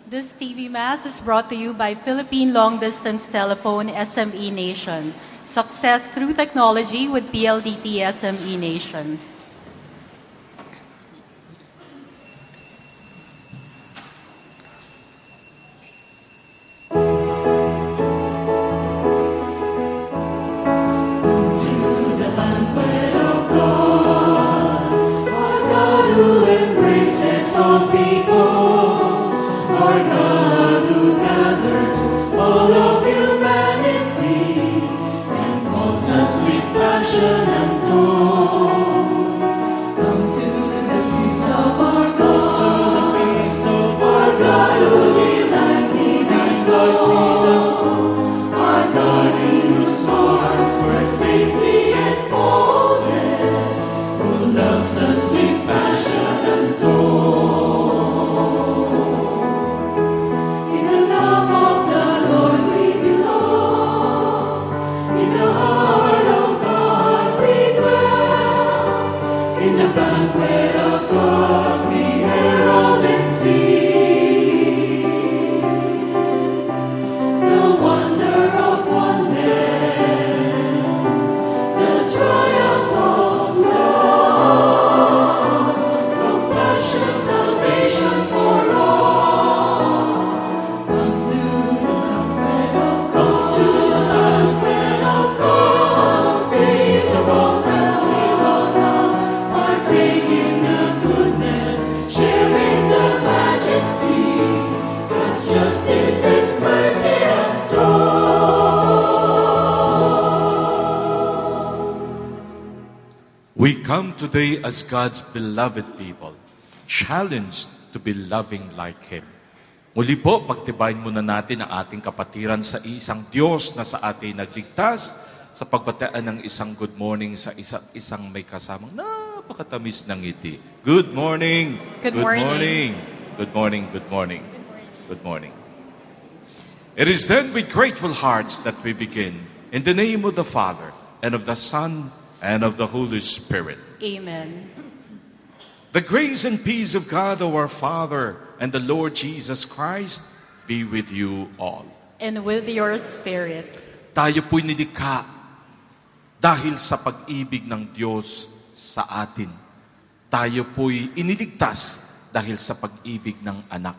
This TV Mass is brought to you by Philippine Long Distance Telephone SME Nation. Success through technology with PLDT SME Nation. We come today as God's beloved people, challenged to be loving like Him. Muli po, pagtibayin muna natin ang ating kapatiran sa isang Diyos na sa atin nagligtas sa pagbataan ng isang good morning sa isang may kasamang napakatamis ng ngiti. Good morning! Good morning. Good morning, good morning. Good morning. It is then with grateful hearts that we begin. In the name of the Father, and of the Son, and of the Holy Spirit. Amen. The grace and peace of God our Father and the Lord Jesus Christ be with you all. And with your spirit. Tayo po'y nilikha dahil sa pag-ibig ng Diyos sa atin. Tayo po'y iniligtas dahil sa pag-ibig ng anak.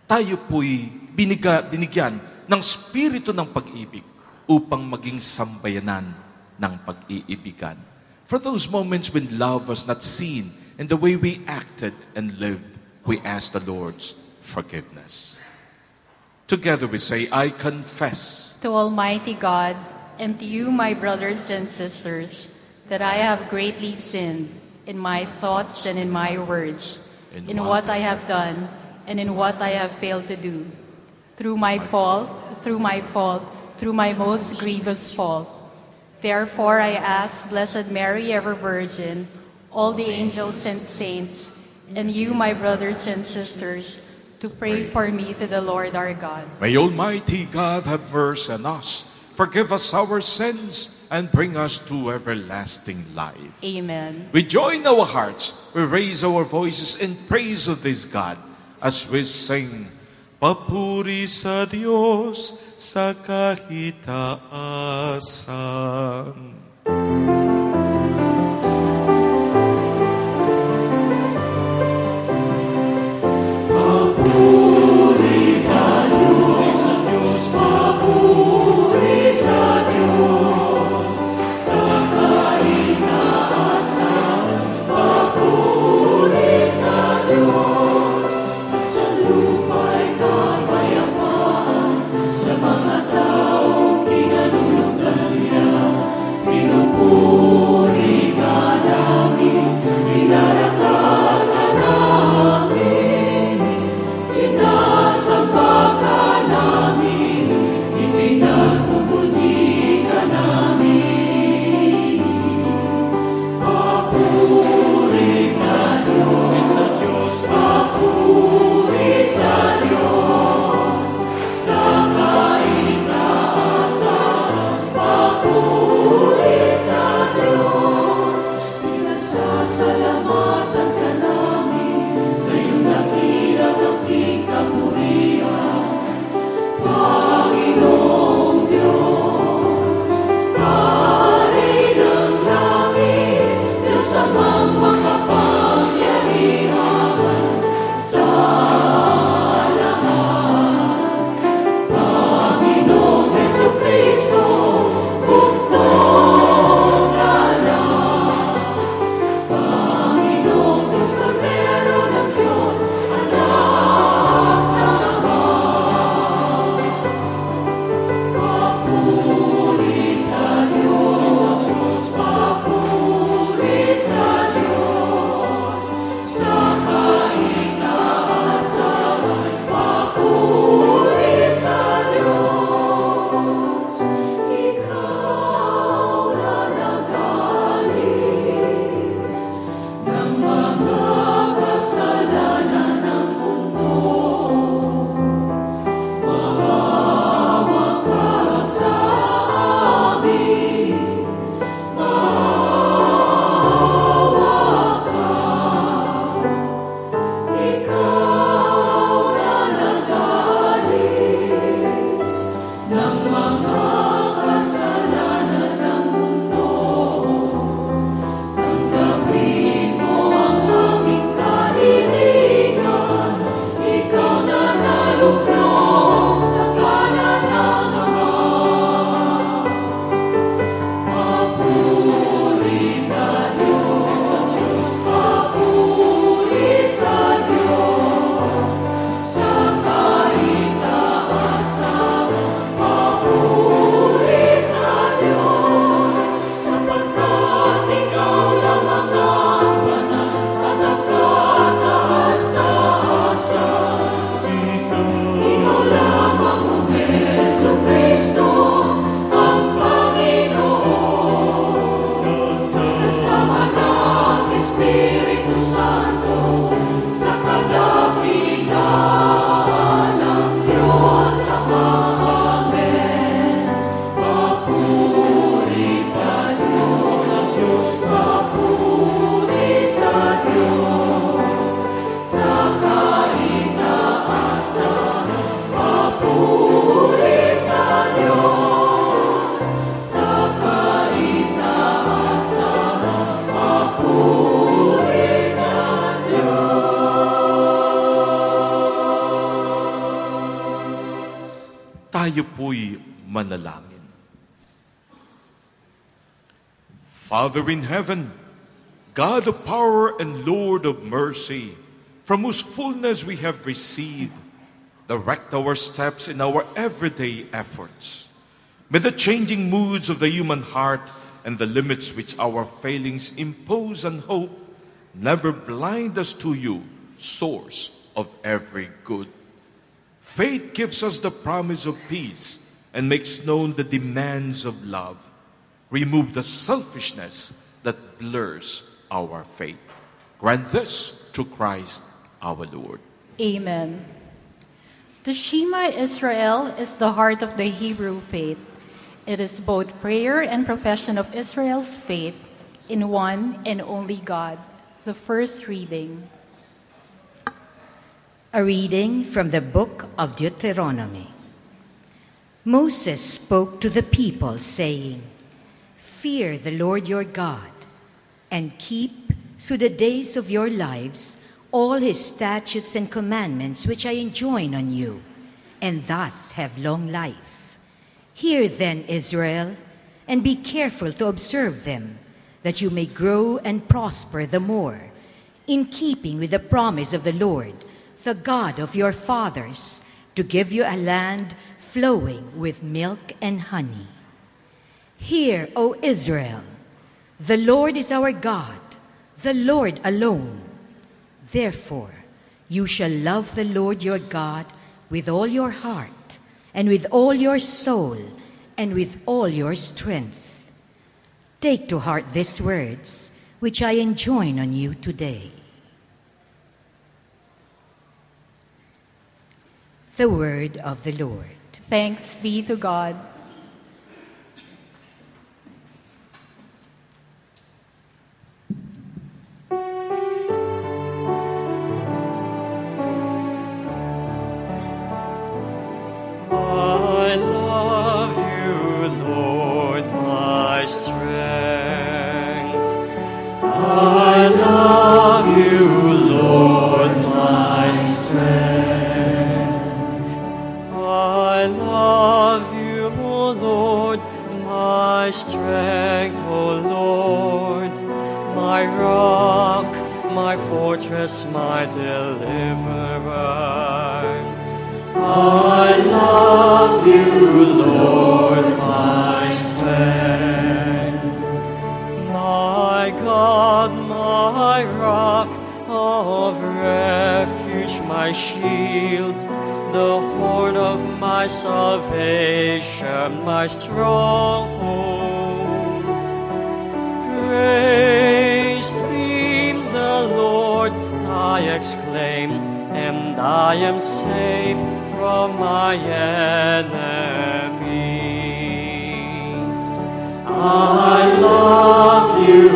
Tayo po'y binigyan ng spirito ng pag-ibig upang maging sambayanan ng pag-iibigan. For those moments when love was not seen in the way we acted and lived, we ask the Lord's forgiveness. Together we say, I confess To Almighty God and to you, my brothers and sisters, that I have greatly sinned in my thoughts and in my words, in what I have done and in what I have failed to do. Through my most grievous fault. Therefore, I ask Blessed Mary, ever Virgin, all the angels and saints, and you, my brothers and sisters, to pray for me to the Lord our God. May Almighty God have mercy on us, forgive us our sins, and bring us to everlasting life. Amen. We join our hearts, we raise our voices in praise of this God as we sing, Papuri sa Diyos sa kahitaasan. Pinupuri Tayo po'y manalangin. Father in heaven, God of power and Lord of mercy, from whose fullness we have received, direct our steps in our everyday efforts. May the changing moods of the human heart and the limits which our failings impose on hope never blind us to you, source of every good. Faith gives us the promise of peace and makes known the demands of love. Remove the selfishness that blurs our faith. Grant this through Christ our Lord. Amen. The Shema Israel is the heart of the Hebrew faith. It is both prayer and profession of Israel's faith in one and only God. The first reading. A reading from the book of Deuteronomy. Moses spoke to the people, saying, "Fear the Lord your God, and keep through the days of your lives all his statutes and commandments which I enjoin on you, and thus have long life. Hear then, Israel, and be careful to observe them, that you may grow and prosper the more, in keeping with the promise of the Lord, the God of your fathers, to give you a land flowing with milk and honey. Hear, O Israel, the Lord is our God, the Lord alone. Therefore, you shall love the Lord your God with all your heart, and with all your soul, and with all your strength. Take to heart these words, which I enjoin on you today." The word of the Lord. Thanks be to God. I love you, Lord, my strength. I love you, Lord, my strength. I love you, O Lord, my strength, O Lord, my rock, my fortress, my deliverer. I love you, Lord, my strength. My God, my rock of refuge, my shield, the horn of my salvation, my stronghold. Praised be the Lord, I exclaim, and I am safe from my enemies. I love you,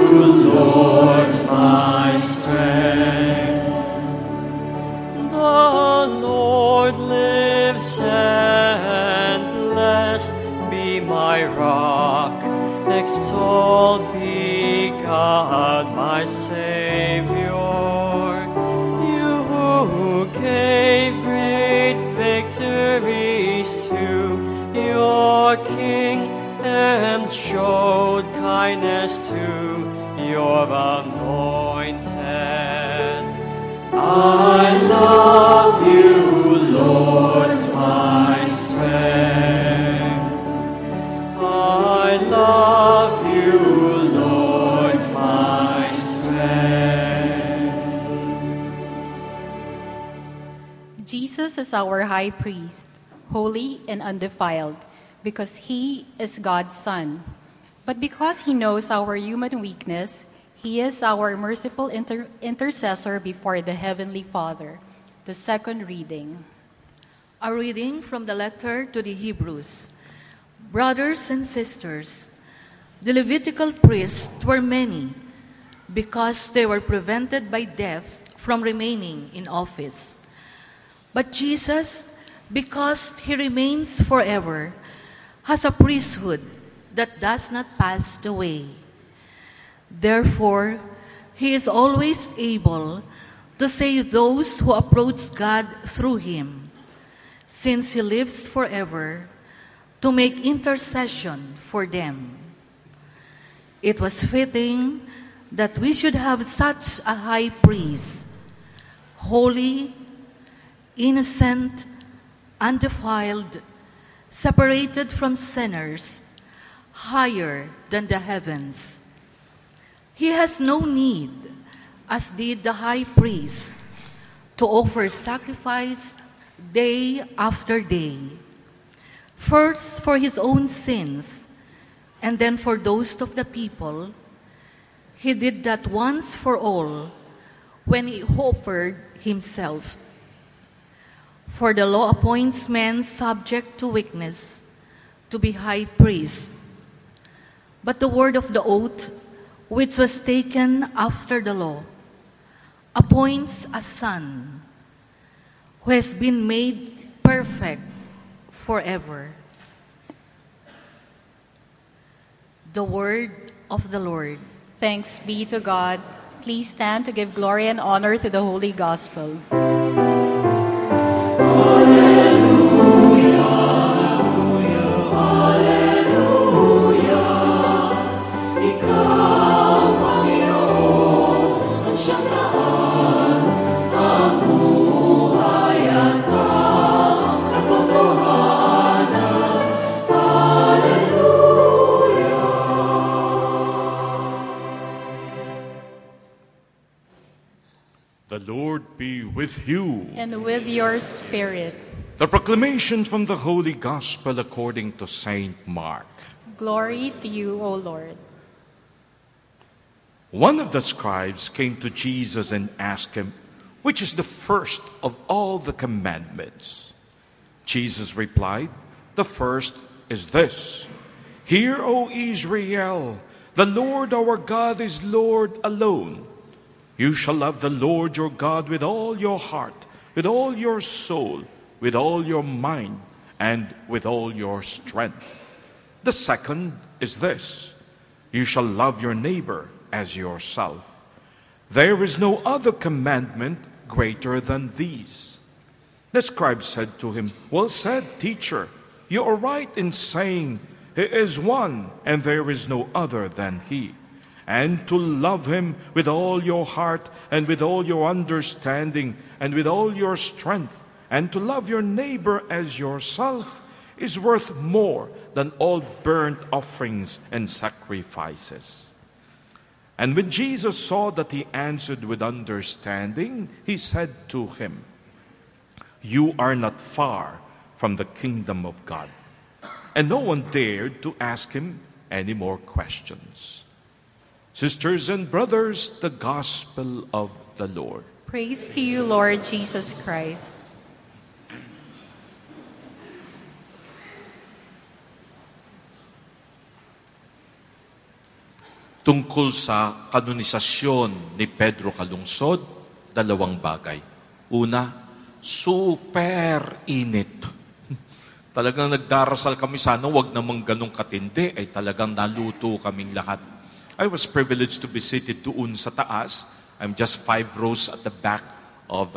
Lord, my strength. The Lord lives, and blessed be my rock. Extolled be God, my Savior. You who gave great victories to your King and showed kindness to your anointed. I love you, Lord, my strength. I love you, Lord, my strength. Jesus is our high priest, holy and undefiled, because he is God's Son. But because he knows our human weakness, he is our merciful intercessor before the Heavenly Father. The second reading. A reading from the letter to the Hebrews. Brothers and sisters, the Levitical priests were many because they were prevented by death from remaining in office. But Jesus, because he remains forever, has a priesthood that does not pass away. Therefore, he is always able to save those who approach God through him. Since he lives forever, to make intercession for them. It was fitting that we should have such a high priest, holy, innocent, undefiled, separated from sinners, higher than the heavens. He has no need, as did the high priest, to offer sacrifice day after day, first for his own sins, and then for those of the people. He did that once for all when he offered himself. For the law appoints men subject to weakness to be high priests. But the word of the oath, which was taken after the law, appoints a son who has been made perfect forever. The word of the Lord. Thanks be to God. Please stand to give glory and honor to the Holy Gospel. The Lord be with you. And with your spirit. The proclamation from the Holy Gospel according to Saint Mark. Glory to you, O Lord. One of the scribes came to Jesus and asked him, "Which is the first of all the commandments?" Jesus replied, "The first is this: Hear, O Israel, the Lord our God is Lord alone. You shall love the Lord your God with all your heart, with all your soul, with all your mind, and with all your strength. The second is this: you shall love your neighbor as yourself. There is no other commandment greater than these." The scribe said to him, "Well said, teacher. You are right in saying, He is one, and there is no other than He. And to love Him with all your heart, and with all your understanding, and with all your strength, and to love your neighbor as yourself is worth more than all burnt offerings and sacrifices." And when Jesus saw that he answered with understanding, he said to him, "You are not far from the kingdom of God." And no one dared to ask him any more questions. Sisters and brothers, the gospel of the Lord. Praise to you, Lord Jesus Christ. Tungkol sa kanonisasyon ni Pedro Calungsod, dalawang bagay. Una, super init. Talagang nagdarasal kami, sana wag namang ganong katindi, ay talagang naluto kaming lahat. I was privileged to be seated doon sa taas. I'm just 5 rows at the back of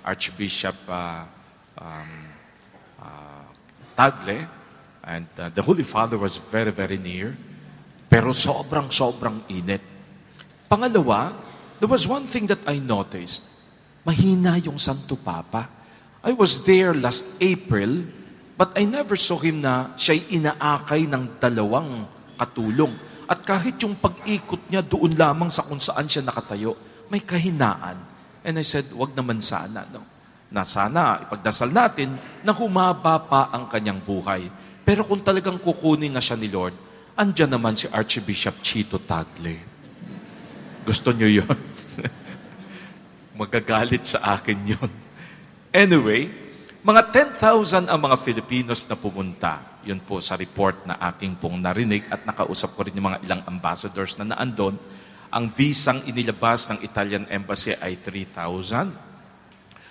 Archbishop Tagle, and the Holy Father was very, very near. Pero sobrang init. Pangalawa, there was one thing that I noticed. Mahina yung Santo Papa. I was there last April, but I never saw him na siya'y inaakay ng dalawang katulong. At kahit yung pag-ikot niya doon lamang sa kung saan siya nakatayo, may kahinaan. And I said, wag naman sana, no? Na sana, ipagdasal natin na humaba pa ang kanyang buhay. Pero kung talagang kukunin na siya ni Lord, andyan naman si Archbishop Chito Tagle. Gusto niyo yun? Magagalit sa akin yun. Anyway, mga 10,000 ang mga Filipinos na pumunta. Yun po sa report na aking pong narinig at nakausap ko rin yung mga ilang ambassadors na naandun. Ang visang inilabas ng Italian Embassy ay 3,000.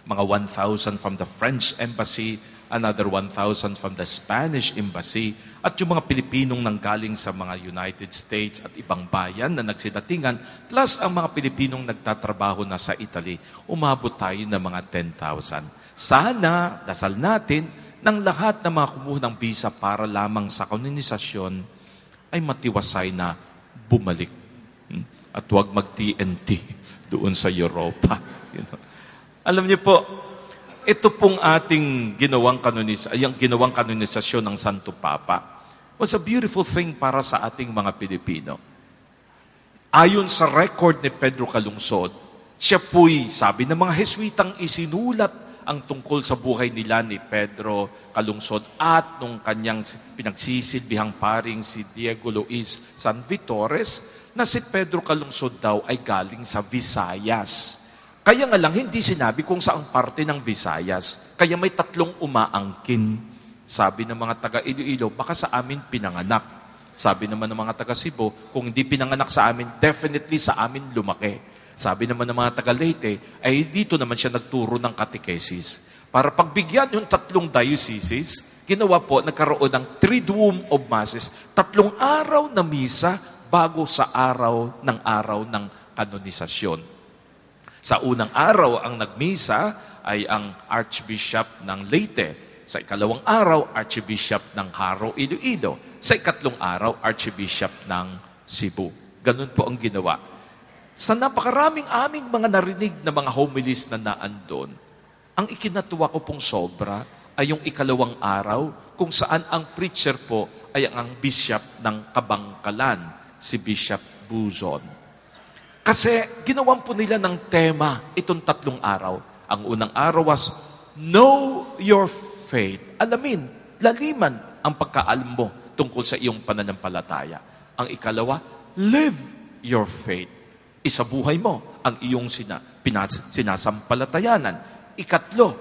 Mga 1,000 from the French Embassy, another 1,000 from the Spanish Embassy, at yung mga Pilipinong nanggaling sa mga United States at ibang bayan na nagsidatingan, plus ang mga Pilipinong nagtatrabaho na sa Italy, umabot tayo ng mga 10,000. Sana, dasal natin, ng lahat na mga kumuha ng visa para lamang sa kanonisasyon ay matiwasay na bumalik. At huwag mag-TNT doon sa Europa. Alam niyo po, ito pong ating ginawang kanonisasyon ng Santo Papa was a beautiful thing para sa ating mga Pilipino. Ayon sa record ni Pedro Calungsod, siya po'y, sabi ng mga Heswitang, isinulat ang tungkol sa buhay nila ni Pedro Calungsod at nung kanyang pinagsisilbihang paring si Diego Luis San Vitores, na si Pedro Calungsod daw ay galing sa Visayas. Kaya nga lang, hindi sinabi kung saang parte ng Visayas. Kaya may 3 umaangkin. Sabi ng mga taga Iloilo, baka sa amin pinanganak. Sabi naman ng mga taga Cebu, kung hindi pinanganak sa amin, definitely sa amin lumaki. Sabi naman ng mga taga Leyte, ay dito naman siya nagturo ng catechesis. Para pagbigyan yung 3 dioceses, ginawa po, nagkaroon ng Triduum of Masses, 3 araw na misa bago sa araw ng kanonisasyon. Sa unang araw, ang nagmisa ay ang Archbishop ng Leyte. Sa ikalawang araw, Archbishop ng Haro, Iloilo. Sa ikatlong araw, Archbishop ng Cebu. Ganun po ang ginawa. Sa napakaraming aming mga narinig na mga homilies na naandun, ang ikinatuwa ko pong sobra ay yung ikalawang araw kung saan ang preacher po ay ang bishop ng Kabangkalan, si Bishop Buzon. Kasi ginawan po nila ng tema itong 3 araw. Ang unang araw was, Know Your Faith. Alamin, laliman ang pagkaalam mo tungkol sa iyong pananampalataya. Ang ikalawa, live your faith. Isabuhay mo ang iyong sinasampalatayanan. Ikatlo,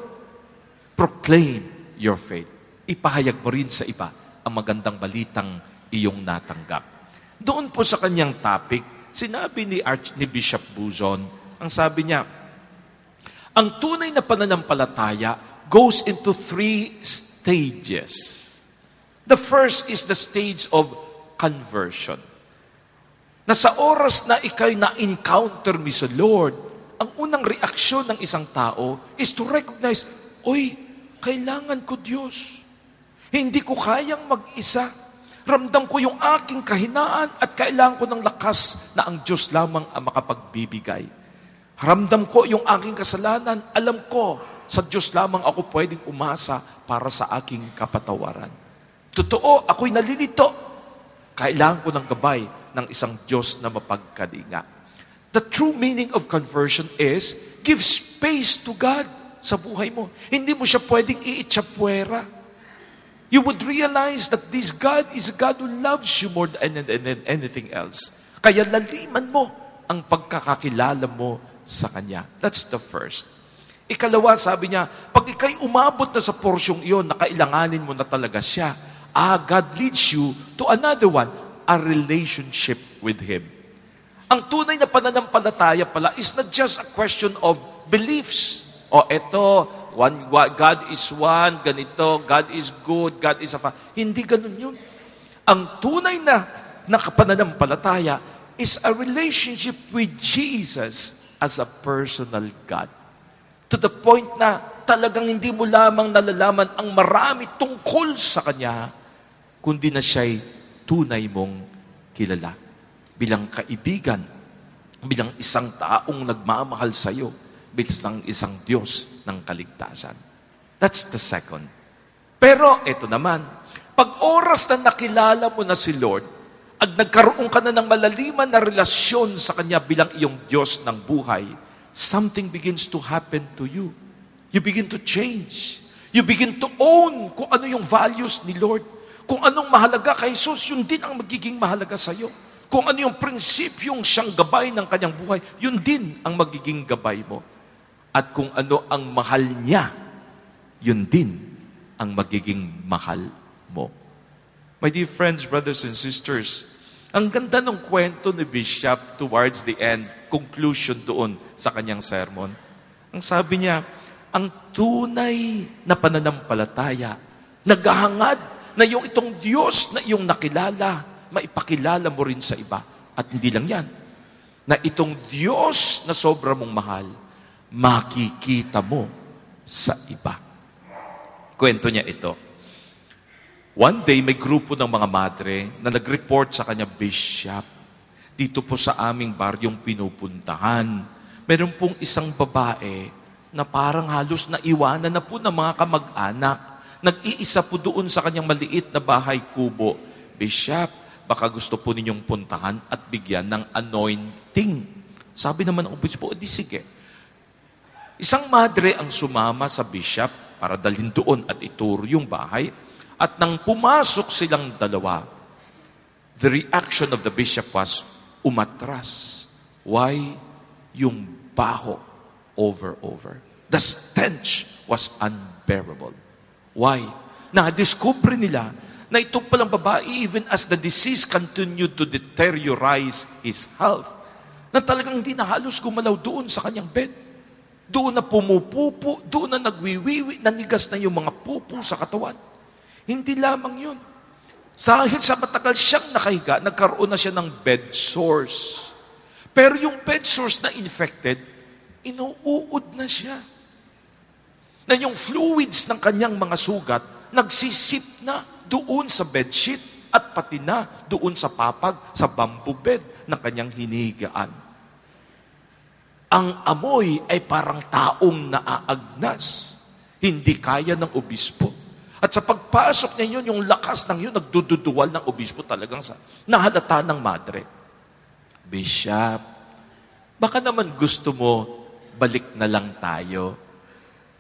proclaim your faith. Ipahayag mo rin sa iba ang magandang balitang iyong natanggap. Doon po sa kanyang topic, sinabi ni Bishop Buzon, ang sabi niya, ang tunay na pananampalataya goes into 3 stages. The first is the stage of conversion. Na sa oras na ikay na-encounter mo sa Lord, ang unang reaksyon ng isang tao is to recognize, Oy, kailangan ko Diyos. Hindi ko kayang mag-isa. Ramdam ko yung aking kahinaan at kailangan ko ng lakas na ang Diyos lamang ang makapagbibigay. Ramdam ko yung aking kasalanan. Alam ko, sa Diyos lamang ako pwedeng umasa para sa aking kapatawaran. Totoo, ako'y nalilito. Kailangan ko ng gabay ng isang Diyos na mapagkalinga. The true meaning of conversion is, give space to God sa buhay mo. Hindi mo siya pwedeng iitsapwera. You would realize that this God is a God who loves you more than anything else. Kaya laliman mo ang pagkakakilala mo sa Kanya. That's the first. Ikalawa, sabi niya, pag ikay umabot na sa porsyong iyon, nakailanganin mo na talaga siya, God leads you to another one, a relationship with Him. Ang tunay na pananampalataya pala is not just a question of beliefs. O eto, God is one, ganito, God is good, God is a Hindi ganun yun. Ang tunay na pananampalataya is a relationship with Jesus as a personal God. To the point na talagang hindi mo lamang nalalaman ang marami tungkol sa Kanya, kundi na siya'y tunay mong kilala. Bilang kaibigan, bilang isang taong nagmamahal sa iyo, bilang isang Diyos ng kaligtasan. That's the second. Pero ito naman, pag oras na nakilala mo na si Lord, at nagkaroon ka na ng malaliman na relasyon sa Kanya bilang iyong Diyos ng buhay, something begins to happen to you. You begin to change. You begin to own kung ano yung values ni Lord. Kung anong mahalaga kay Jesus, yun din ang magiging mahalaga sa iyo. Kung ano yung prinsipyong siyang gabay ng kanyang buhay, yun din ang magiging gabay mo. At kung ano ang mahal niya, yun din ang magiging mahal mo. My dear friends, brothers and sisters, ang ganda ng kwento ni Bishop towards the end, conclusion doon sa kanyang sermon. Ang sabi niya, ang tunay na pananampalataya, naghahangad na yung itong Diyos na iyong nakilala, maipakilala mo rin sa iba. At hindi lang yan, na itong Diyos na sobra mong mahal, makikita mo sa iba. Kwento niya ito. One day, may grupo ng mga madre na nag-report sa kanya, Bishop, dito po sa aming baryong pinupuntahan, meron pong isang babae na parang halos naiwanan na po ng mga kamag-anak. Nag-iisa po doon sa kanyang maliit na bahay kubo. Bishop, baka gusto po ninyong puntahan at bigyan ng anointing. Sabi naman ng obispo, di sige. Isang madre ang sumama sa bishop para dalhin doon at ituro yung bahay. At nang pumasok silang dalawa, the reaction of the bishop was umatras. Why? Yung baho over. The stench was unbearable. Why? Na-discover nila na itong palang babae, even as the disease continued to deteriorate his health, na talagang hindi na halos gumalaw doon sa kanyang bed. Doon na pumupupo, doon na nagwiwiwi, nanigas na yung mga pupo sa katawan. Hindi lamang yun. Dahil sa matagal siyang nakahiga, nagkaroon na siya ng bed sores. Pero yung bed sores na infected, inuud na siya. Na yung fluids ng kanyang mga sugat, nagsisip na doon sa bedsheet at pati na doon sa papag, sa bamboo bed ng kanyang hinihigaan. Ang amoy ay parang taong naaagnas. Hindi kaya ng obispo. At sa pagpasok niya yun, yung lakas ng yun, nagdududuwal ng obispo talagang sa nahalata ng madre. Bishop, baka naman gusto mo, balik na lang tayo.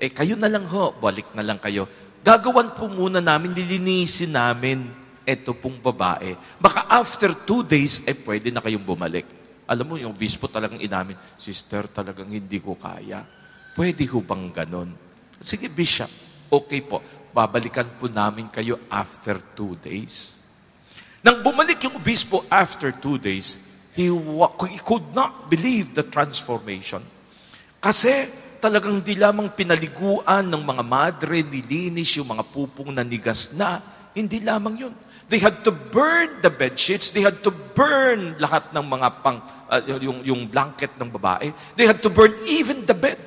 Kayo na lang ho, balik na lang kayo. Gagawan po muna namin, lilinisin namin eto pong babae. Baka after 2 days, pwede na kayong bumalik. Alam mo, yung obispo talagang inamin, Sister, talagang hindi ko kaya. Pwede ho bang ganon? Sige, Bishop, okay po. Babalikan po namin kayo after 2 days. Nang bumalik yung obispo after 2 days, he could not believe the transformation. Kasi talagang di lamang pinaliguan ng mga madre, nilinis yung mga pupong nanigas na. Hindi lamang yun. They had to burn the bedsheets. They had to burn lahat ng mga yung blanket ng babae. They had to burn even the bed.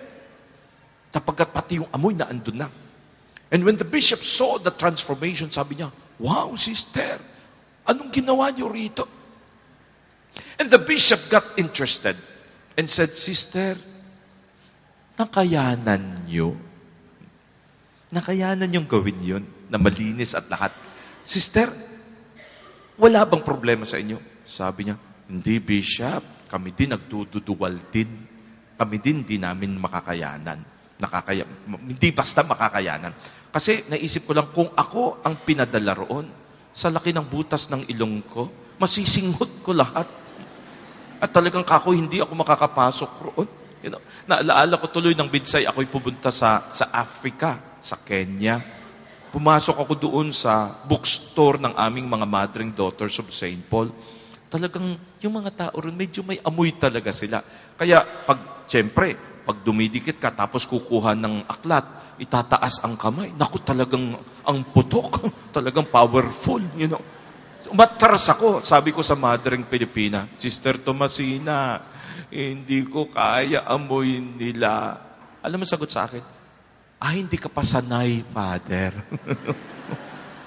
Sapagkat pati yung amoy na andun na. And when the bishop saw the transformation, sabi niya, wow, sister, anong ginawa niyo rito? And the bishop got interested and said, Sister, nakayanan niyo. Nakayanan niyong gawin yun na malinis at lahat. Sister, wala bang problema sa inyo? Sabi niya, hindi, Bishop, kami din nagduduwal din. Kami din di namin makakayanan. Hindi basta makakayanan. Kasi naisip ko lang, kung ako ang pinadala roon, sa laki ng butas ng ilong ko, masisinghot ko lahat. At talagang hindi ako makakapasok roon. You know, naalaala ko tuloy ng bidsay, ako'y pupunta sa Africa, sa Kenya. Pumasok ako doon sa bookstore ng aming mga Mothering Daughters of St. Paul. Talagang yung mga tao ron, medyo may amoy talaga sila. Kaya siyempre, pag dumidikit ka, tapos kukuha ng aklat, itataas ang kamay. Naku, talagang ang putok. Talagang powerful, you know. Umatras ako. Sabi ko sa Mothering Pilipina, Sister Tomasina, hindi ko kaya amoy nila. Alam mo sagot sa akin? Hindi ka pa sanay, Father.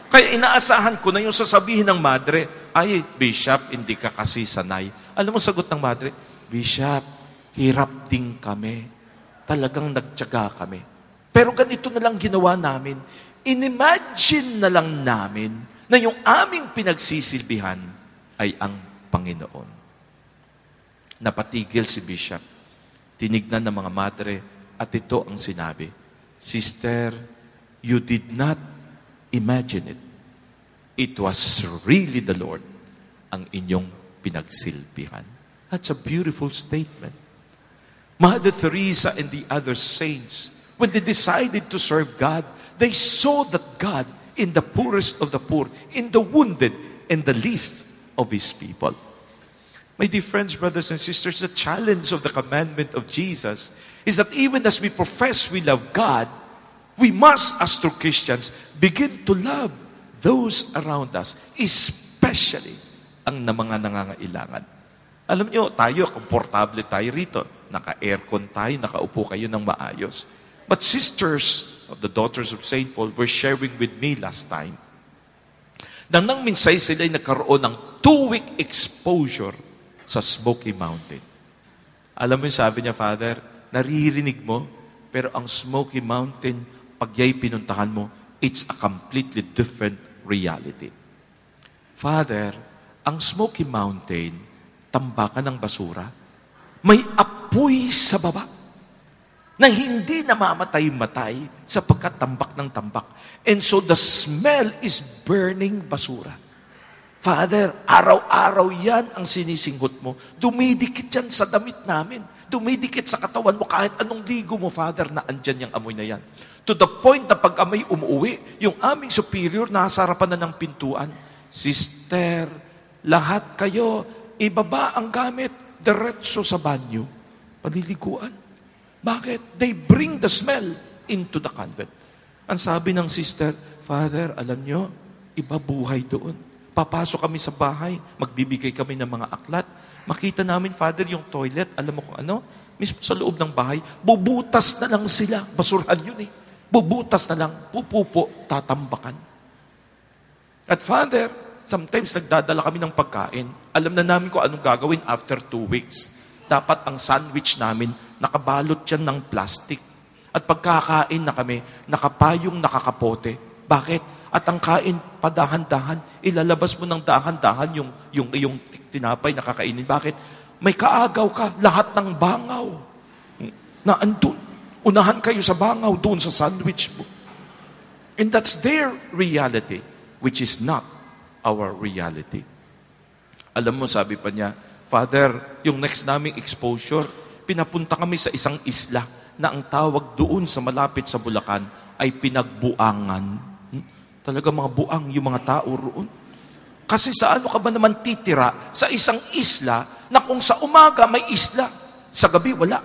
Kaya inaasahan ko na yung sasabihin ng madre, Bishop, hindi ka kasi sanay. Alam mo sagot ng madre? Bishop, hirap din kami. Talagang nagtiyaga kami. Pero ganito na lang ginawa namin. Inimagine na lang namin na yung aming pinagsisilbihan ay ang Panginoon. Napatigil si Bishop. Tinignan ng mga madre at ito ang sinabi, Sister, you did not imagine it. It was really the Lord ang inyong pinagsilbihan. That's a beautiful statement. Mother Teresa and the other saints, when they decided to serve God, they saw that God in the poorest of the poor, in the wounded, and the least of His people. My dear friends, brothers and sisters, the challenge of the commandment of Jesus is that even as we profess we love God, we must, as true Christians, begin to love those around us, especially ang mga nangangailangan. Alam nyo, tayo, komportable tayo rito. Naka-aircon tayo, nakaupo kayo ng maayos. But sisters, of the Daughters of St. Paul were sharing with me last time. Nang minsay sila ay nagkaroon ng 2-week exposure sa Smoky Mountain. Alam mo yung sabi niya, Father, naririnig mo, pero ang Smoky Mountain, pag ya'y pinuntahan mo, it's a completely different reality. Father, ang Smoky Mountain, tambakan ng basura, may apoy sa baba na hindi namamatay-matay sapagkat tambak ng tambak. And so the smell is burning basura. Father, araw-araw yan ang sinisinghot mo. Dumidikit yan sa damit namin. Dumidikit sa katawan mo kahit anong ligo mo, Father, na andyan yung amoy na yan. To the point na pag amoy umuwi, yung aming superior nasa harapan na ng pintuan, Sister, lahat kayo, ibaba ang gamit, diretso sa banyo, panliliguan. Bakit? They bring the smell into the convent. Ang sabi ng sister, Father, alam nyo, iba buhay doon. Papasok kami sa bahay, magbibigay kami ng mga aklat. Makita namin, Father, yung toilet, alam mo kung ano? Mismo sa loob ng bahay, bubutas na lang sila. Basurahan yun eh. Bubutas na lang, pupupo, tatambakan. At Father, sometimes nagdadala kami ng pagkain. Alam na namin kung anong gagawin after 2 weeks. Dapat ang sandwich namin, nakabalot yan ng plastic. At pagkakain na kami, nakapayong nakakapote. Bakit? At ang kain, padahan-dahan, ilalabas mo ng dahan-dahan yung tinapay na kakainin. Bakit? May kaagaw ka, lahat ng bangaw na andun. Unahan kayo sa bangaw doon sa sandwich mo. And that's their reality, which is not our reality. Alam mo, sabi pa niya, Father, yung next naming exposure, pinapunta kami sa isang isla na ang tawag doon sa malapit sa Bulacan ay pinagbuangan. Talaga mga buang yung mga tao roon. Kasi sa ano ka ba naman titira sa isang isla na kung sa umaga may isla, sa gabi wala.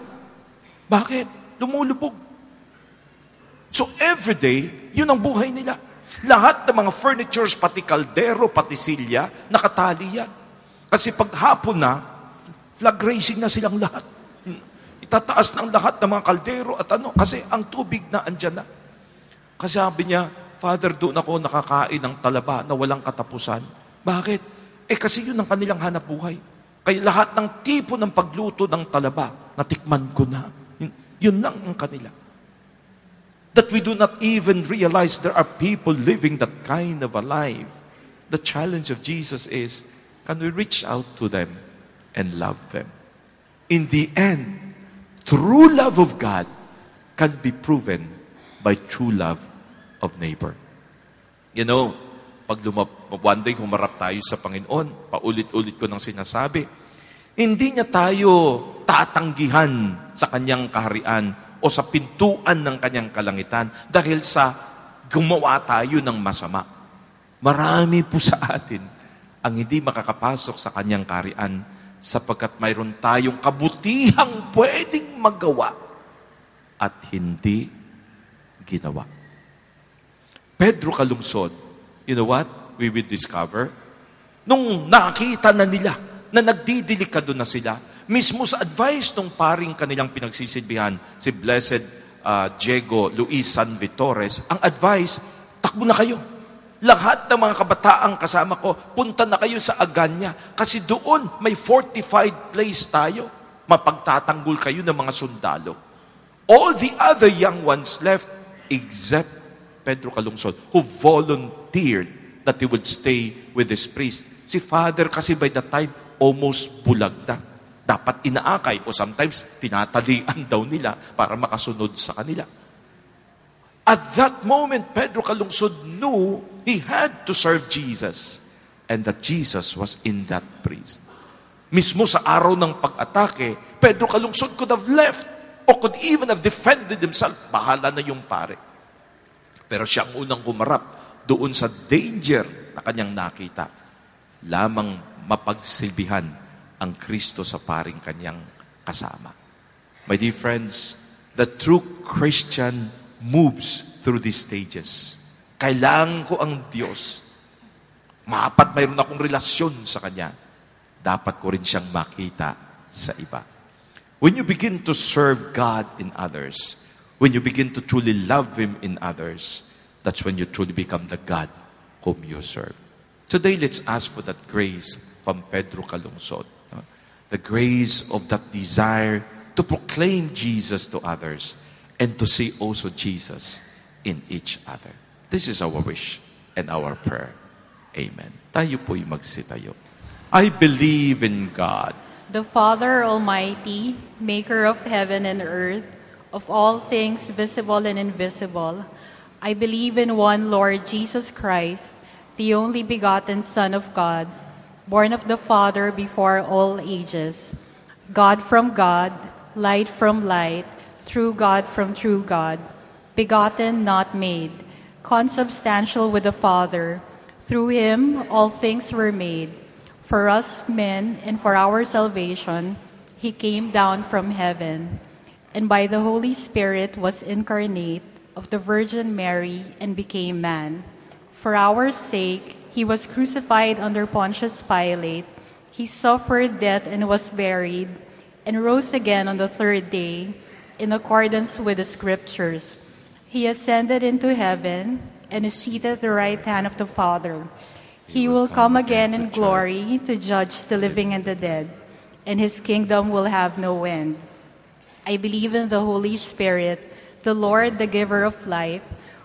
Bakit? Lumulubog. So everyday, yun ang buhay nila. Lahat ng mga furnitures, pati kaldero, pati silya, nakatali yan. Kasi pag hapon na, flag raising na silang lahat. Itataas ng lahat ng mga kaldero at ano, kasi ang tubig na andyan na. Kasi sabi niya, Father, doon ako nakakain ng talaba na walang katapusan. Bakit? Kasi yun ang kanilang hanap buhay. Kaya lahat ng tipo ng pagluto ng talaba, natikman ko na. Yun lang ang kanila. That we do not even realize there are people living that kind of a life. The challenge of Jesus is, can we reach out to them and love them? In the end, true love of God can be proven by true love of neighbor. You know, pag one day humarap tayo sa Panginoon, paulit-ulit ko nang sinasabi, hindi niya tayo tatanggihan sa kanyang kaharian o sa pintuan ng kanyang kalangitan dahil sa gumawa tayo ng masama. Marami po sa atin ang hindi makakapasok sa kanyang kaharian sapagkat mayroon tayong kabutihang pwedeng magawa at hindi ginawa. Pedro kalungsod, you know what we will discover? Nung nakita na nila na nagdidelikado na sila, mismo sa advice ng paring kanilang pinagsisilbihan, si Blessed Diego Luis San Vitores, ang advice, takbo na kayo. Lahat ng mga kabataang kasama ko, punta na kayo sa Aganya. Kasi doon may fortified place tayo. Mapagtatanggol kayo ng mga sundalo. All the other young ones left except Pedro Calungsod, who volunteered that he would stay with this priest. Si Father kasi by that time, almost bulag na. Dapat inaakay o sometimes tinatalian daw nila para makasunod sa kanila. At that moment, Pedro Calungsod knew he had to serve Jesus and that Jesus was in that priest. Mismo sa araw ng pag-atake, Pedro Calungsod could have left or could even have defended himself. Bahala na yung pare. Pero siya ang unang humarap doon sa danger na kanyang nakita. Lamang mapagsilbihan ang Kristo sa paring kanyang kasama. My dear friends, the true Christian moves through these stages. Kailangan ko ang Diyos. Maapat mayroon akong relasyon sa Kanya. Dapat ko rin siyang makita sa iba. When you begin to serve God in others, When you begin to truly love Him in others, that's when you truly become the God whom you serve. Today, let's ask for that grace from Pedro Calungsod. No? The grace of that desire to proclaim Jesus to others and to see also Jesus in each other. This is our wish and our prayer. Amen. Tayo po'y magsitayo. I believe in God, the Father Almighty, maker of heaven and earth, of all things visible and invisible. I believe in one Lord Jesus Christ, the only begotten Son of God, born of the Father before all ages, God from God, light from light, true God from true God, begotten, not made, consubstantial with the Father. Through Him all things were made. For us men and for our salvation, He came down from heaven, and by the Holy Spirit was incarnate of the Virgin Mary and became man. For our sake, He was crucified under Pontius Pilate. He suffered death and was buried, and rose again on the third day, in accordance with the Scriptures. He ascended into heaven and is seated at the right hand of the Father. He will come again in glory to judge the living and the dead, and His kingdom will have no end. I believe in the Holy Spirit, the Lord, the giver of life,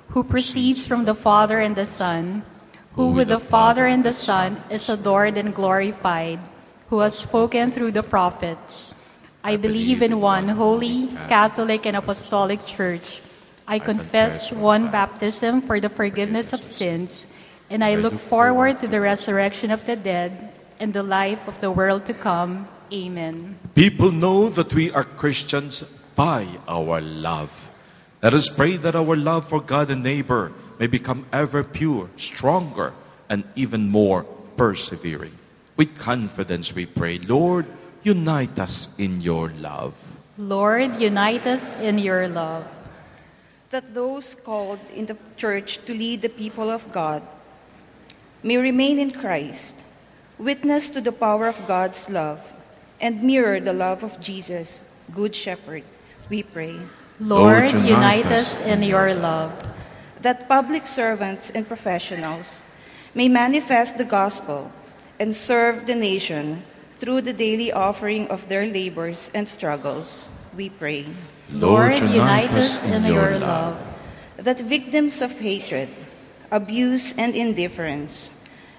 who proceeds from the Father and the Son, who with the Father and the Son is adored and glorified, who has spoken through the prophets. I believe in one holy, Catholic, and Apostolic Church. I confess one baptism for the forgiveness of sins, and I look forward to the resurrection of the dead and the life of the world to come. Amen. people know that we are Christians by our love. Let us pray that our love for God and neighbor may become ever pure, stronger, and even more persevering. With confidence we pray, Lord, unite us in your love. Lord, unite us in your love. That those called in the church to lead the people of God may remain in Christ, witness to the power of God's love, and mirror the love of Jesus, Good Shepherd, we pray. Lord, unite us in your love. That public servants and professionals may manifest the gospel and serve the nation through the daily offering of their labors and struggles, we pray. Lord, unite us in your love. That victims of hatred, abuse, and indifference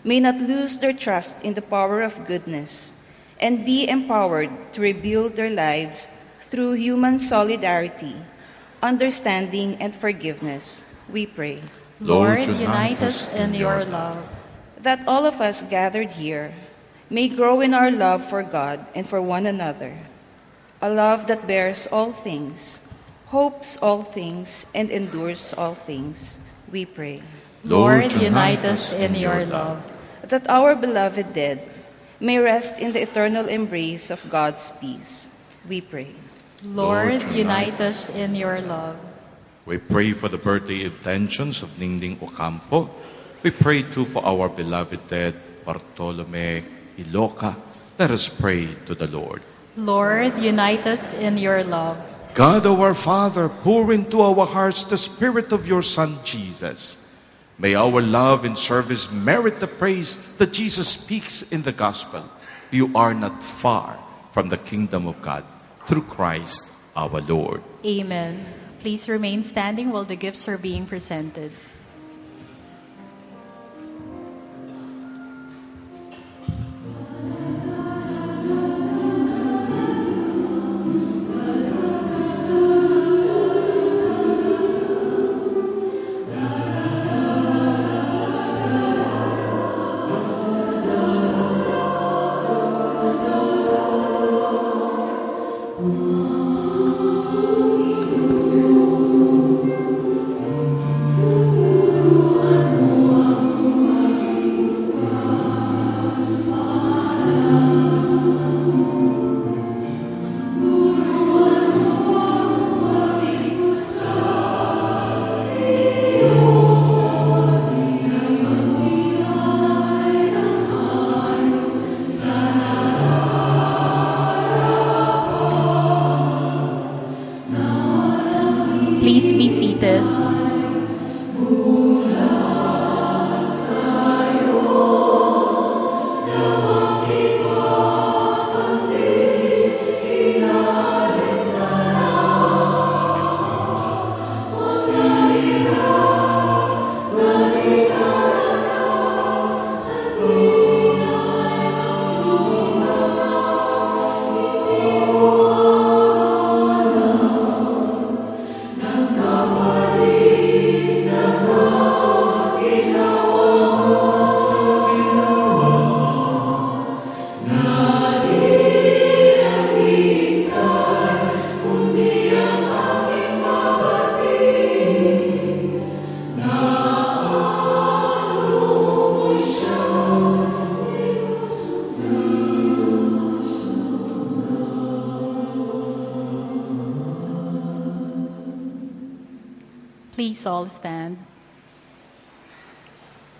may not lose their trust in the power of goodness and be empowered to rebuild their lives through human solidarity, understanding, and forgiveness, we pray. Lord, unite us in your love. That all of us gathered here may grow in our love for God and for one another, a love that bears all things, hopes all things, and endures all things, we pray. Lord, unite us in your love. That our beloved dead may rest in the eternal embrace of God's peace, we pray. Lord, unite us in your love. We pray for the birthday intentions of Ningning Ocampo. We pray too for our beloved dead, Bartolome Iloca. Let us pray to the Lord. Lord, unite us in your love. God, our Father, pour into our hearts the Spirit of your Son, Jesus. May our love and service merit the praise that Jesus speaks in the gospel. You are not far from the kingdom of God, through Christ our Lord. Amen. Please remain standing while the gifts are being presented. Please all stand.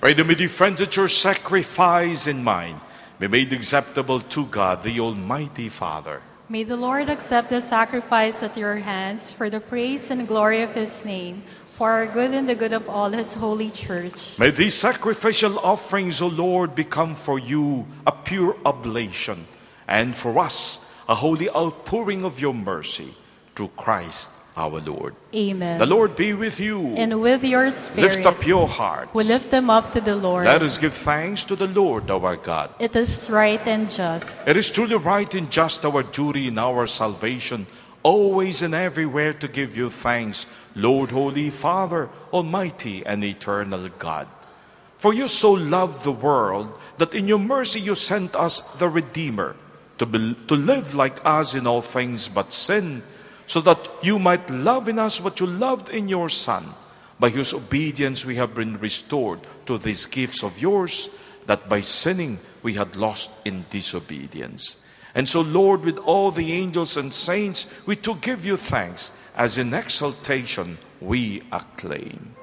Pray that me, dear friends, that your sacrifice and mine be made acceptable to God, the Almighty Father. May the Lord accept the sacrifice at your hands for the praise and glory of his name, for our good and the good of all his holy church. May these sacrificial offerings, O Lord, become for you a pure oblation, and for us a holy outpouring of your mercy, through Christ our Lord. Amen. The Lord be with you. And with your spirit. Lift up your hearts. We lift them up to the Lord. Let us give thanks to the Lord our God. It is right and just. It is truly right and just, our duty in our salvation, always and everywhere to give you thanks, Lord, Holy Father, Almighty and eternal God. For you so loved the world that in your mercy you sent us the Redeemer, to live like us in all things but sin, so that you might love in us what you loved in your Son, by whose obedience we have been restored to these gifts of yours, that by sinning we had lost in disobedience. And so, Lord, with all the angels and saints, we too give you thanks, as in exaltation we acclaim.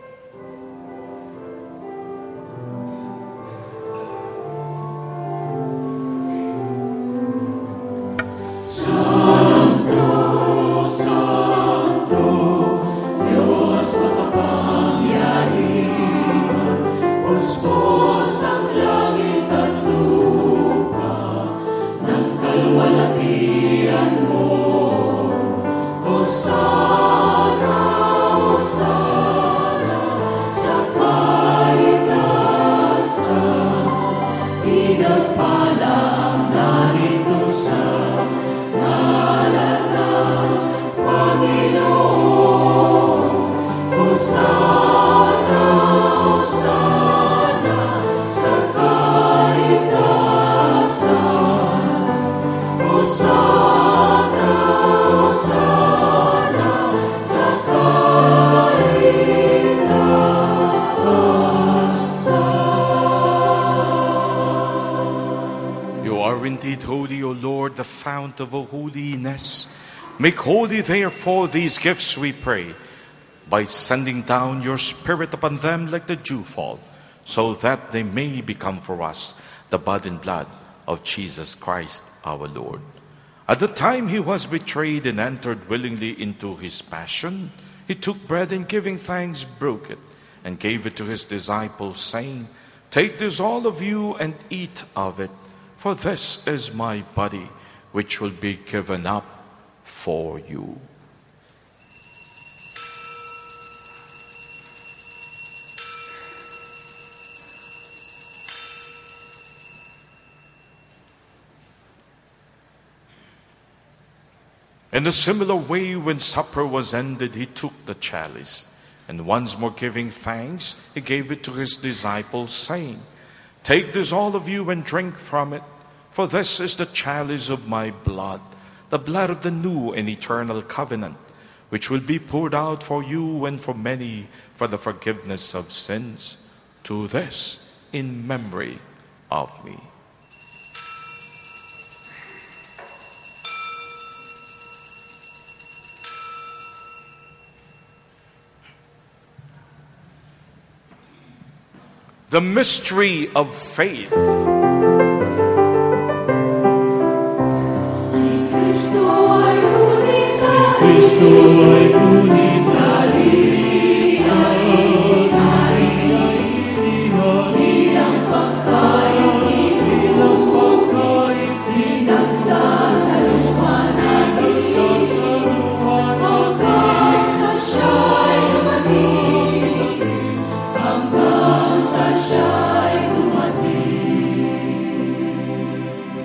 The fount of all holiness. Make holy therefore these gifts, we pray, by sending down your Spirit upon them like the dewfall, so that they may become for us the body and blood of Jesus Christ our Lord. At the time he was betrayed and entered willingly into his passion, he took bread and giving thanks broke it and gave it to his disciples, saying, "Take this all of you and eat of it, for this is my body, which will be given up for you." In a similar way, when supper was ended, he took the chalice, and once more giving thanks, he gave it to his disciples, saying, "Take this all of you and drink from it, for this is the chalice of my blood, the blood of the new and eternal covenant, which will be poured out for you and for many for the forgiveness of sins. Do this in memory of me." The mystery of faith.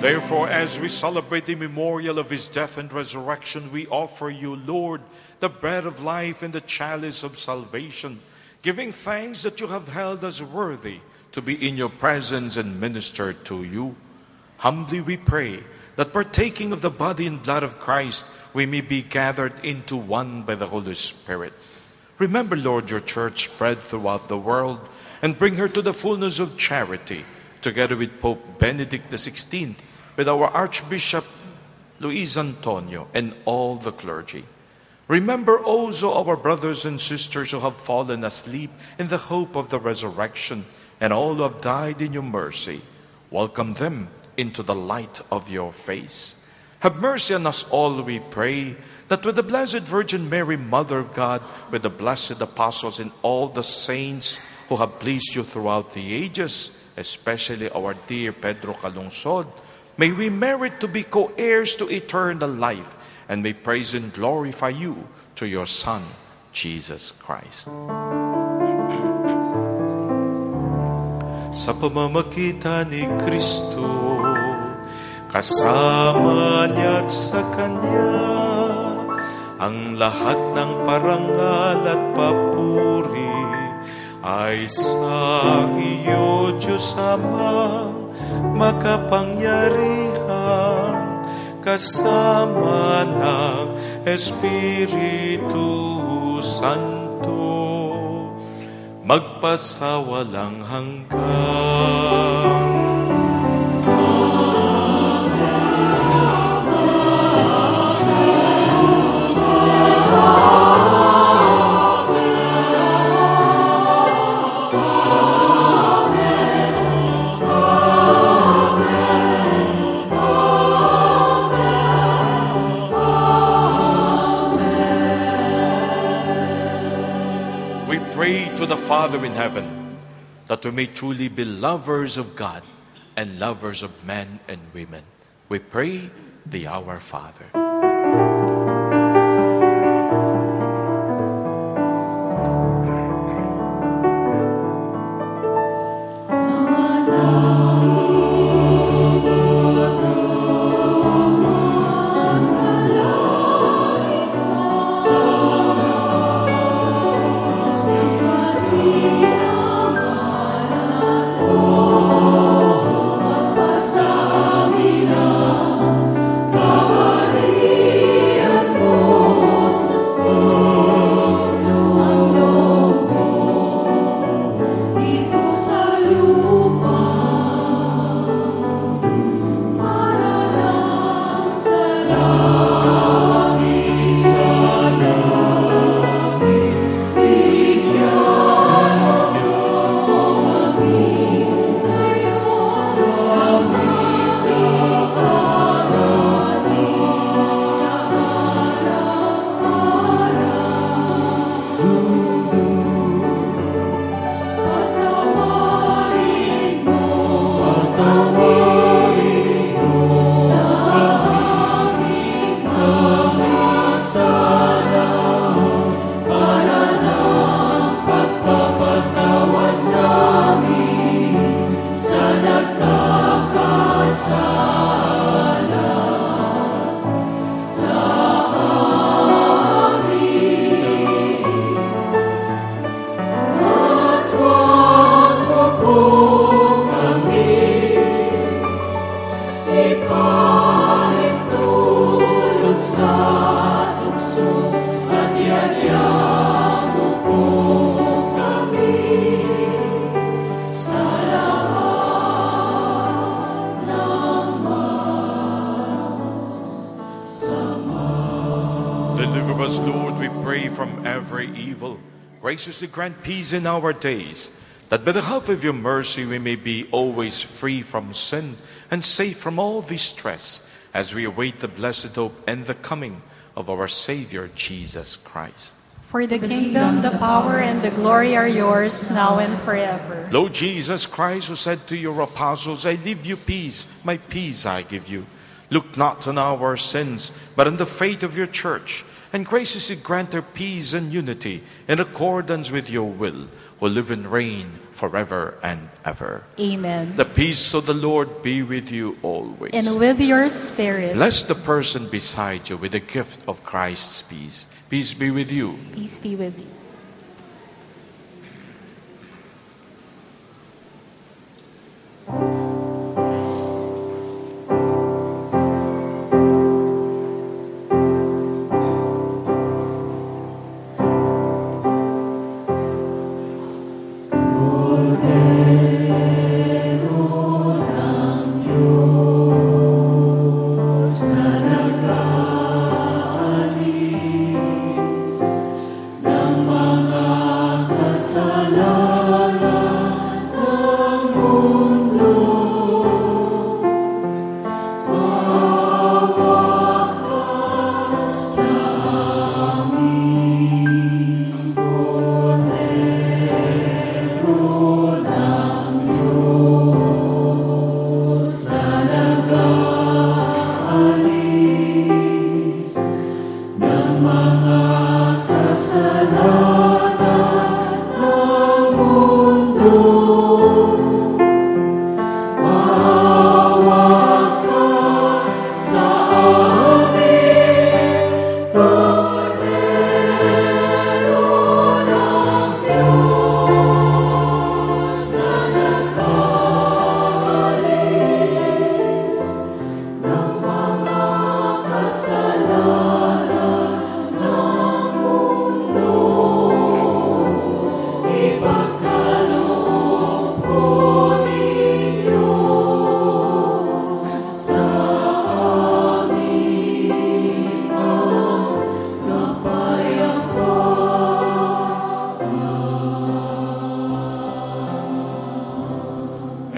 Therefore, as we celebrate the memorial of his death and resurrection, we offer you, Lord, the bread of life and the chalice of salvation, giving thanks that you have held us worthy to be in your presence and minister to you. Humbly we pray that partaking of the body and blood of Christ, we may be gathered into one by the Holy Spirit. Remember, Lord, your church spread throughout the world, and bring her to the fullness of charity, together with Pope Benedict XVI, with our Archbishop Luis Antonio, and all the clergy. Remember also our brothers and sisters who have fallen asleep in the hope of the resurrection, and all who have died in your mercy. Welcome them into the light of your face. Have mercy on us all, we pray, that with the Blessed Virgin Mary, Mother of God, with the blessed apostles and all the saints who have pleased you throughout the ages, especially our dear Pedro Calungsod, may we merit to be co-heirs to eternal life, and may praise and glorify you to your Son, Jesus Christ. Sa pamamagitan ni Kristo, kasama niya at sa Kanya, ang lahat ng parangal at papuri ay sa iyo, Diyos Amang makapangyarihan, kasama ng Espiritu Santo, magpasawalang hanggan. To the Father in heaven, that we may truly be lovers of God and lovers of men and women. We pray the Our Father. Deliver us, Lord, we pray, from every evil. Graciously grant peace in our days, that by the help of your mercy we may be always free from sin and safe from all distress, as we await the blessed hope and the coming of our Savior, Jesus Christ. For the kingdom, the power, and the glory are yours, now and forever. Lord Jesus Christ, who said to your apostles, I leave you peace, my peace I give you. Look not on our sins, but on the faith of your church, and graciously grant her peace and unity in accordance with your will, who live and reign forever and ever. Amen. The peace of the Lord be with you always. And with your spirit. Bless the person beside you with the gift of Christ's peace. Peace be with you. Peace be with you.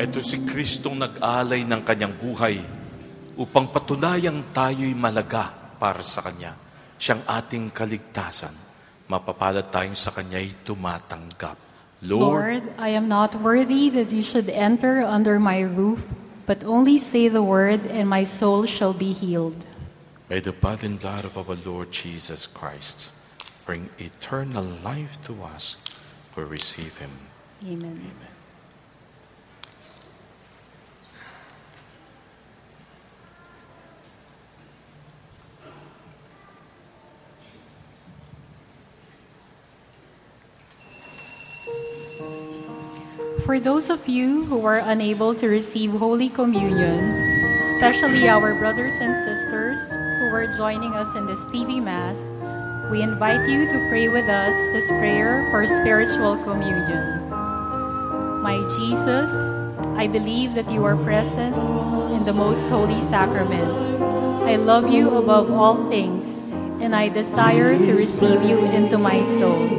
Ito si Kristong nag-alay ng kanyang buhay upang patunayang tayo'y malaga para sa Kanya. Siyang ating kaligtasan. Mapapalad tayong sa Kanya'y tumatanggap. Lord, I am not worthy that you should enter under my roof, but only say the word, and my soul shall be healed. May the blood and blood of our Lord Jesus Christ bring eternal life to us who receive Him. Amen. Amen. For those of you who are unable to receive Holy Communion, especially our brothers and sisters who are joining us in this TV Mass, we invite you to pray with us this prayer for spiritual communion. My Jesus, I believe that you are present in the most holy sacrament. I love you above all things, and I desire to receive you into my soul.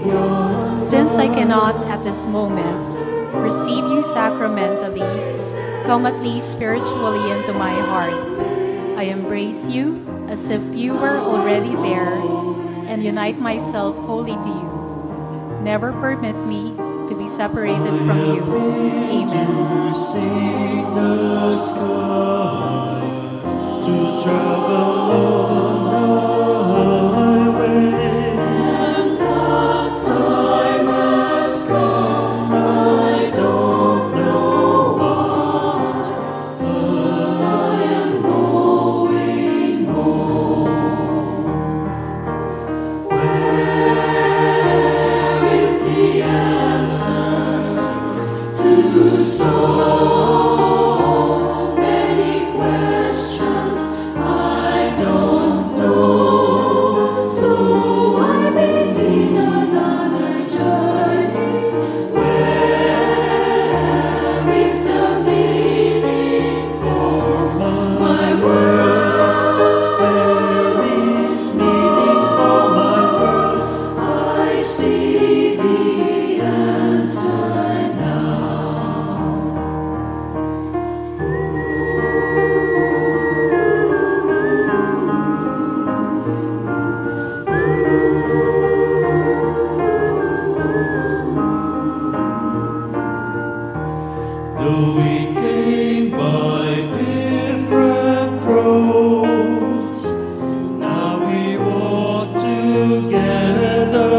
Since I cannot at this moment receive you sacramentally, come at least spiritually into my heart. I embrace you as if you were already there and unite myself wholly to you. Never permit me to be separated from you. Amen. To see the sky, to travel on our way, and that time has come. I don't know why, but I am going home. Where is the answer to so many questions I don't know? So I begin another journey. Where is the meaning for my world? Where is meaning for my world? I see the answer now. Though we came by different roads, now we walk together.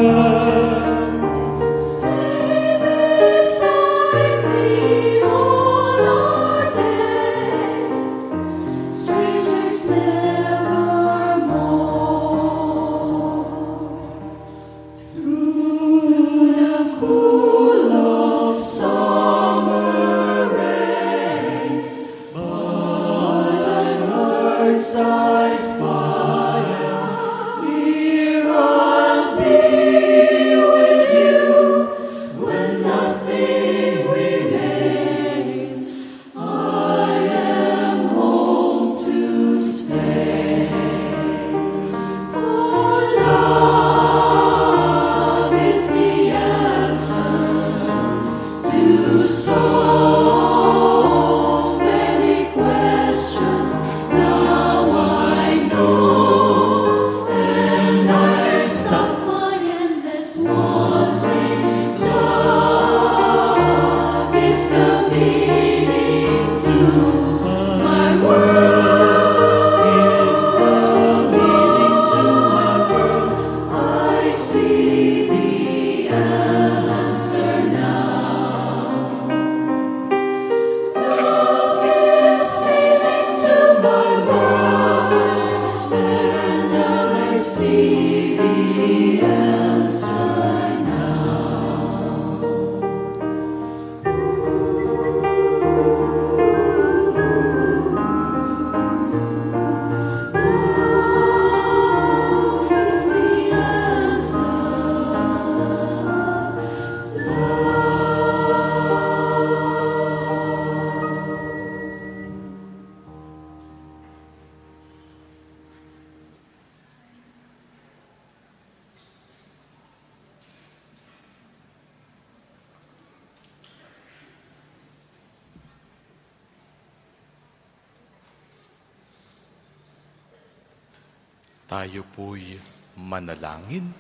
Stay beside me all our days, strangers nevermore. Through the cool of summer rays, by thy roadside fire, here I'll be with you when nothing remains. I am home to stay. For love is the answer to so many questions. Now I know, and I stop my endless wandering. Love is the meaning to my world. Is the meaning to my world. I see the answer now. Tayo po'y manalangin.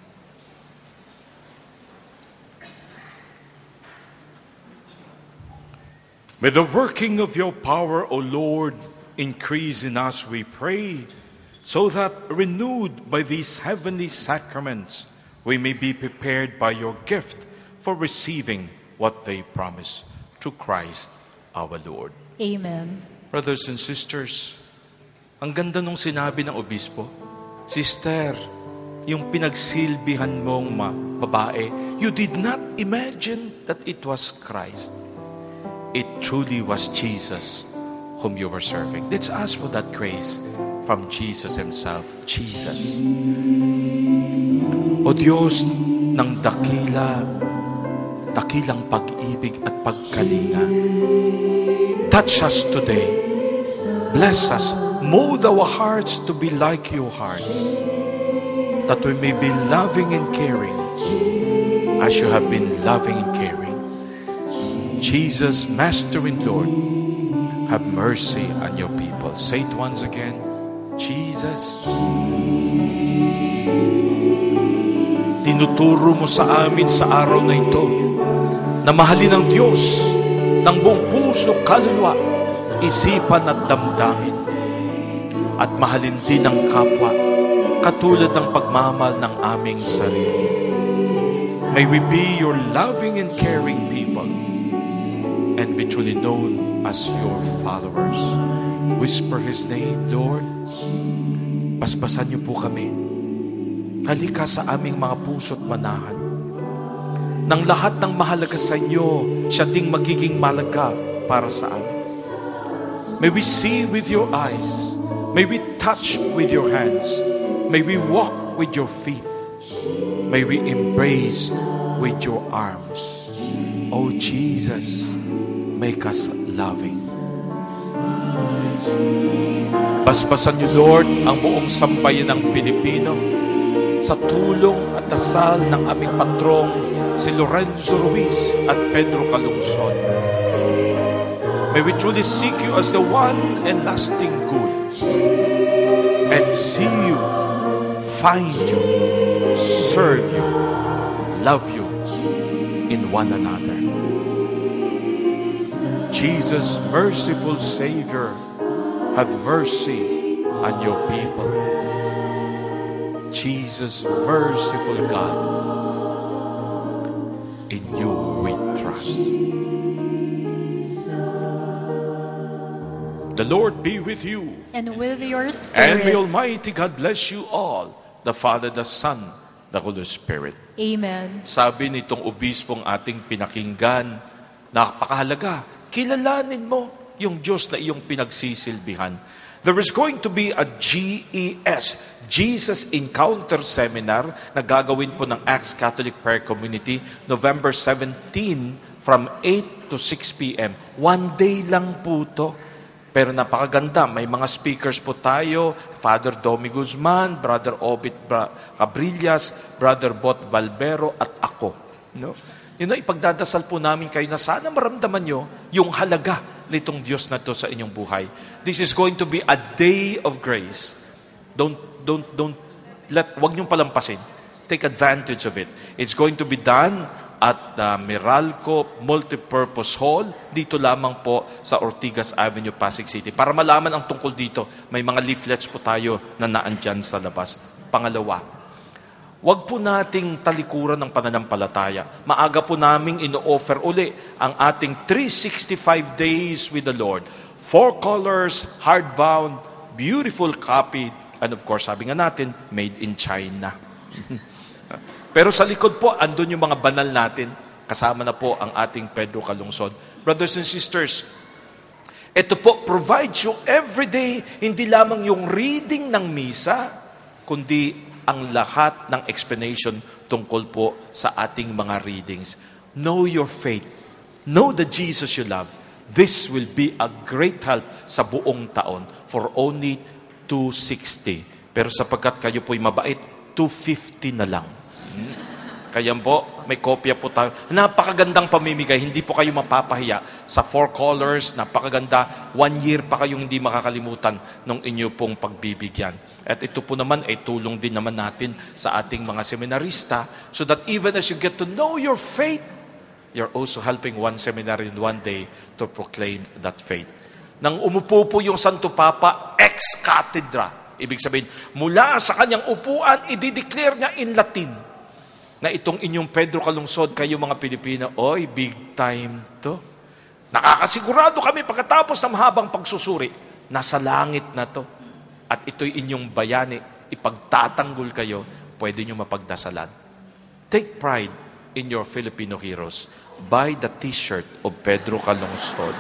May the working of your power, O Lord, increase in us, we pray, so that, renewed by these heavenly sacraments, we may be prepared by your gift for receiving what they promise. Through Christ our Lord. Amen. Brothers and sisters, ang ganda nung sinabi ng obispo, Sister, yung pinagsilbihan mong babae, you did not imagine that it was Christ. It truly was Jesus whom you were serving. Let's ask for that grace from Jesus Himself. Jesus. O Diyos ng dakilang pag-ibig at pagkalinga, touch us today. Bless us. Mold our hearts to be like your hearts, that we may be loving and caring as you have been loving and caring. Jesus, Master and Lord, have mercy on your people. Say it once again. Jesus. Tinuturo mo sa amin sa araw na ito na mahalin ang Diyos ng buong puso, kaluluwa, isipan at damdamin, at mahalin din ang kapwa katulad ng pagmamahal ng aming sarili. May we be your loving and caring people and be truly known as your followers. Whisper His name, Lord. Basbasan niyo po kami. Halika sa aming mga puso't manahan. Nang lahat ng mahalaga sa inyo, siya ding magiging mahalaga para sa amin. May we see with your eyes. May we touch with your hands. May we walk with your feet. May we embrace with your arms. Oh Jesus, make us loving. Basbasan niyo, Lord, ang buong sambayan ng Pilipino sa tulong at dasal ng aming patrong si Lorenzo Ruiz at Pedro Calungsod. May we truly seek you as the one and lasting good, and see you, find you, serve you, love you in one another. Jesus, merciful Savior, have mercy on your people. Jesus, merciful God, in you we trust. The Lord be with you. And with your And may spirit. Almighty God bless you all, the Father, the Son, the Holy Spirit. Amen. Sabi nitong obispong ating pinakinggan, napakahalaga, kilalanin mo yung Diyos na iyong pinagsisilbihan. There is going to be a GES, Jesus Encounter Seminar, na gagawin po ng Acts Catholic Prayer Community, November 17 from 8 to 6 p.m. One day lang po to. Pero napakaganda. May mga speakers po tayo. Father Domi Guzman, Brother Obit Cabrillas, Brother Bot Valvero, at ako. No? Yun na, ipagdadasal po namin kayo na sana maramdaman nyo yung halaga nitong Diyos na to sa inyong buhay. This is going to be a day of grace. Wag niyong palampasin. Take advantage of it. It's going to be done at Meralco Multipurpose Hall, dito lamang po sa Ortigas Avenue, Pasig City. Para malaman ang tungkol dito, may mga leaflets po tayo na naandyan sa labas. Pangalawa, wag po nating talikuran ng pananampalataya. Maaga po naming ino-offer uli ang ating 365 Days with the Lord. 4 colors, hardbound, beautiful copy, and of course, sabi nga natin, made in China. Pero sa likod po, andun yung mga banal natin. Kasama na po ang ating Pedro Calungsod. Brothers and sisters, ito po provides you every day, hindi lamang yung reading ng misa, kundi ang lahat ng explanation tungkol po sa ating mga readings. Know your faith. Know the Jesus you love. This will be a great help sa buong taon for only 260. Pero sapagkat kayo po'y mabait, 250 na lang. Kaya po, may kopya po tayo. Napakagandang pamimigay. Hindi po kayo mapapahiya. Sa 4 colors, napakaganda. 1 year pa kayong hindi makakalimutan ng inyo pong pagbibigyan. At ito po naman ay tulong din naman natin sa ating mga seminarista so that even as you get to know your faith, you're also helping one seminarian one day to proclaim that faith. Nang umupo po yung Santo Papa, ex cathedra, ibig sabihin, mula sa kanyang upuan, i-declare niya in Latin na itong inyong Pedro Calungsod, kayo mga Pilipino, oy, big time to. Nakakasigurado kami pagkatapos ng mahabang pagsusuri, nasa langit na to. At ito'y inyong bayani, ipagtatanggol kayo, pwede nyo mapagdasalan. Take pride in your Filipino heroes. Buy the t-shirt of Pedro Calungsod.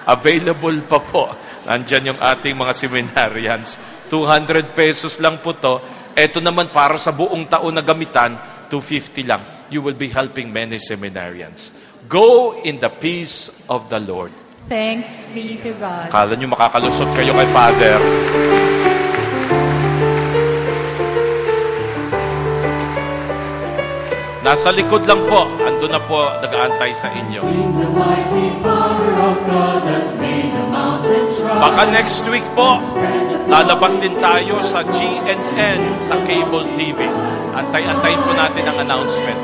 Available pa po. Nandyan yung ating mga seminarians. 200 pesos lang po to. Ito naman para sa buong taon na gamitan, 250 lang. You will be helping many seminarians. Go in the peace of the Lord. Thanks be to God. Kala nyo makakalusot kayo kay Father. Nasa likod lang po. Ando na po, nag-aantay sa inyo. Sing the mighty power of God that made the mountains rise. Baka next week po, lalabas din tayo sa GNN, sa cable TV. Antay-antay po natin ang announcement.